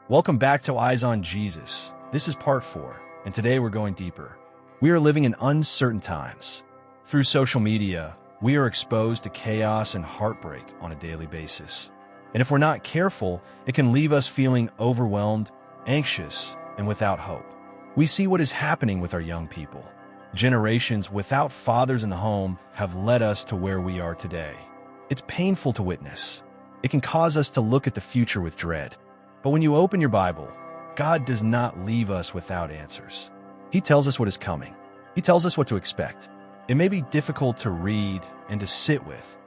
Welcome back to Eyes on Jesus. This is part 4, and today we're going deeper. We are living in uncertain times. Through social media, we are exposed to chaos and heartbreak on a daily basis. And if we're not careful, it can leave us feeling overwhelmed, anxious, and without hope. We see what is happening with our young people. Generations without fathers in the home have led us to where we are today. It's painful to witness. It can cause us to look at the future with dread. But when you open your Bible, God does not leave us without answers. He tells us what is coming. He tells us what to expect. It may be difficult to read and to sit with,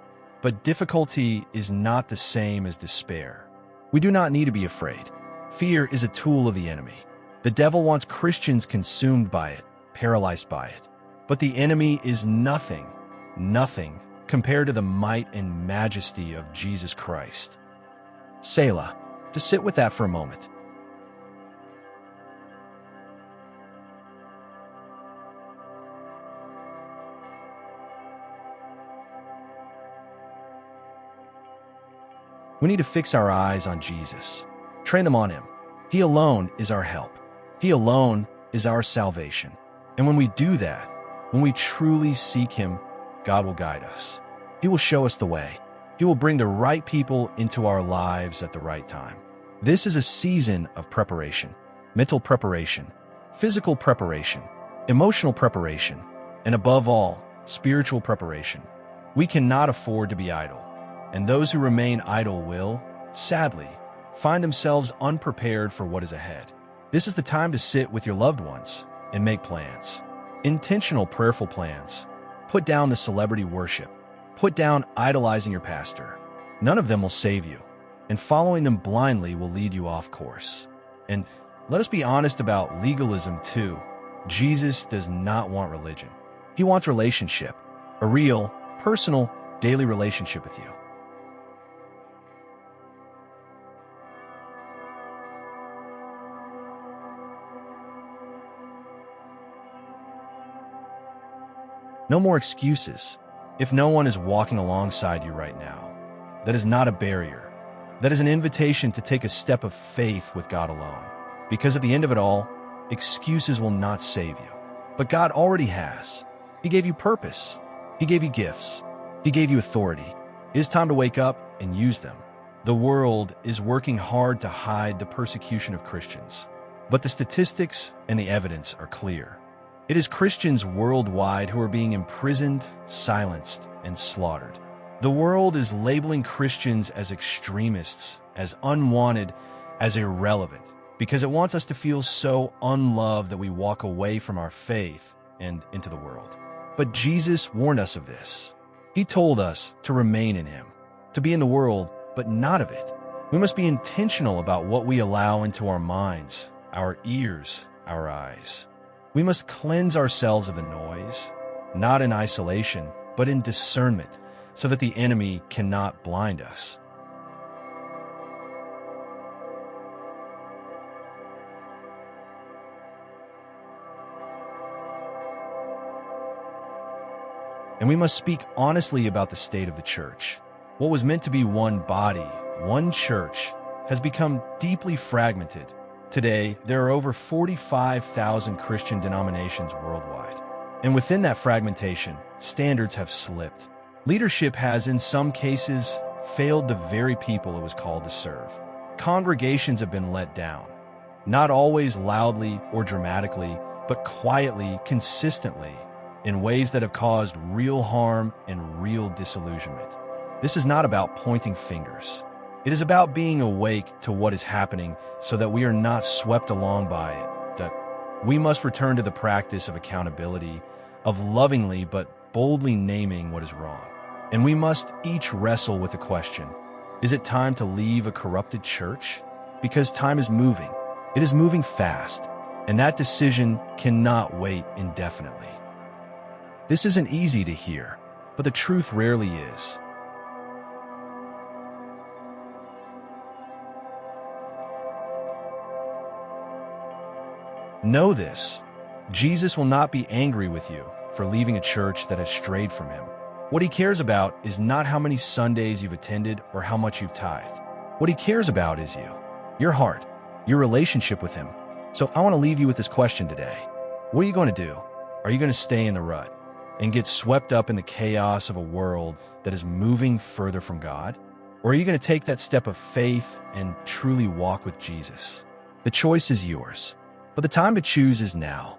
but difficulty is not the same as despair. We do not need to be afraid. Fear is a tool of the enemy. The devil wants Christians consumed by it, paralyzed by it. But the enemy is nothing compared to the might and majesty of Jesus Christ. Selah. Just sit with that for a moment. We need to fix our eyes on Jesus. Train them on Him. He alone is our help. He alone is our salvation. And when we do that, when we truly seek Him, God will guide us. He will show us the way. He will bring the right people into our lives at the right time. This is a season of preparation, mental preparation, physical preparation, emotional preparation, and above all, spiritual preparation. We cannot afford to be idle, and those who remain idle will, sadly, find themselves unprepared for what is ahead. This is the time to sit with your loved ones and make plans. Intentional prayerful plans. Put down the celebrity worship. Put down idolizing your pastor. None of them will save you, and following them blindly will lead you off course. And let us be honest about legalism too. Jesus does not want religion. He wants relationship, a real, personal, daily relationship with you. No more excuses. If no one is walking alongside you right now, that is not a barrier. That is an invitation to take a step of faith with God alone. Because at the end of it all, excuses will not save you. But God already has. He gave you purpose. He gave you gifts. He gave you authority. It is time to wake up and use them. The world is working hard to hide the persecution of Christians. But the statistics and the evidence are clear. It is Christians worldwide who are being imprisoned, silenced, and slaughtered. The world is labeling Christians as extremists, as unwanted, as irrelevant, because it wants us to feel so unloved that we walk away from our faith and into the world. But Jesus warned us of this. He told us to remain in Him, to be in the world, but not of it. We must be intentional about what we allow into our minds, our ears, our eyes. We must cleanse ourselves of the noise, not in isolation, but in discernment, so that the enemy cannot blind us. And we must speak honestly about the state of the church. What was meant to be one body, one church, has become deeply fragmented. Today, there are over 45,000 Christian denominations worldwide. And within that fragmentation, standards have slipped. Leadership has, in some cases, failed the very people it was called to serve. Congregations have been let down, not always loudly or dramatically, but quietly, consistently, in ways that have caused real harm and real disillusionment. This is not about pointing fingers. It is about being awake to what is happening so that we are not swept along by it, that we must return to the practice of accountability, of lovingly but boldly naming what is wrong. And we must each wrestle with the question, is it time to leave a corrupted church? Because time is moving. It is moving fast, and that decision cannot wait indefinitely. This isn't easy to hear, but the truth rarely is. Know this, Jesus will not be angry with you for leaving a church that has strayed from Him. What He cares about is not how many Sundays you've attended or how much you've tithed. What He cares about is you, your heart. your relationship with Him. So I want to leave you with this question today. What are you going to do? Are you going to stay in the rut and get swept up in the chaos of a world that is moving further from God? Or are you going to take that step of faith and truly walk with Jesus? The choice is yours, but the time to choose is now.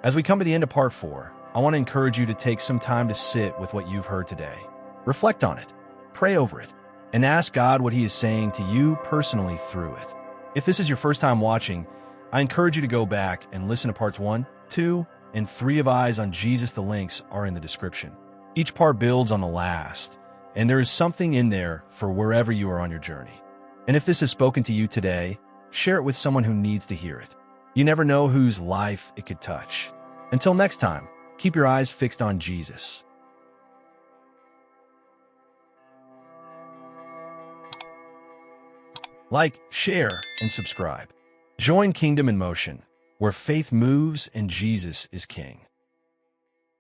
As we come to the end of part 4, I want to encourage you to take some time to sit with what you've heard today. Reflect on it, pray over it, and ask God what He is saying to you personally through it. If this is your first time watching, I encourage you to go back and listen to parts 1, 2, and 3 of Eyes on Jesus. The links are in the description. Each part builds on the last, and there is something in there for wherever you are on your journey. And if this has spoken to you today, share it with someone who needs to hear it. You never know whose life it could touch. Until next time, keep your eyes fixed on Jesus. Like, share, and subscribe. Join Kingdom in Motion, where faith moves and Jesus is King.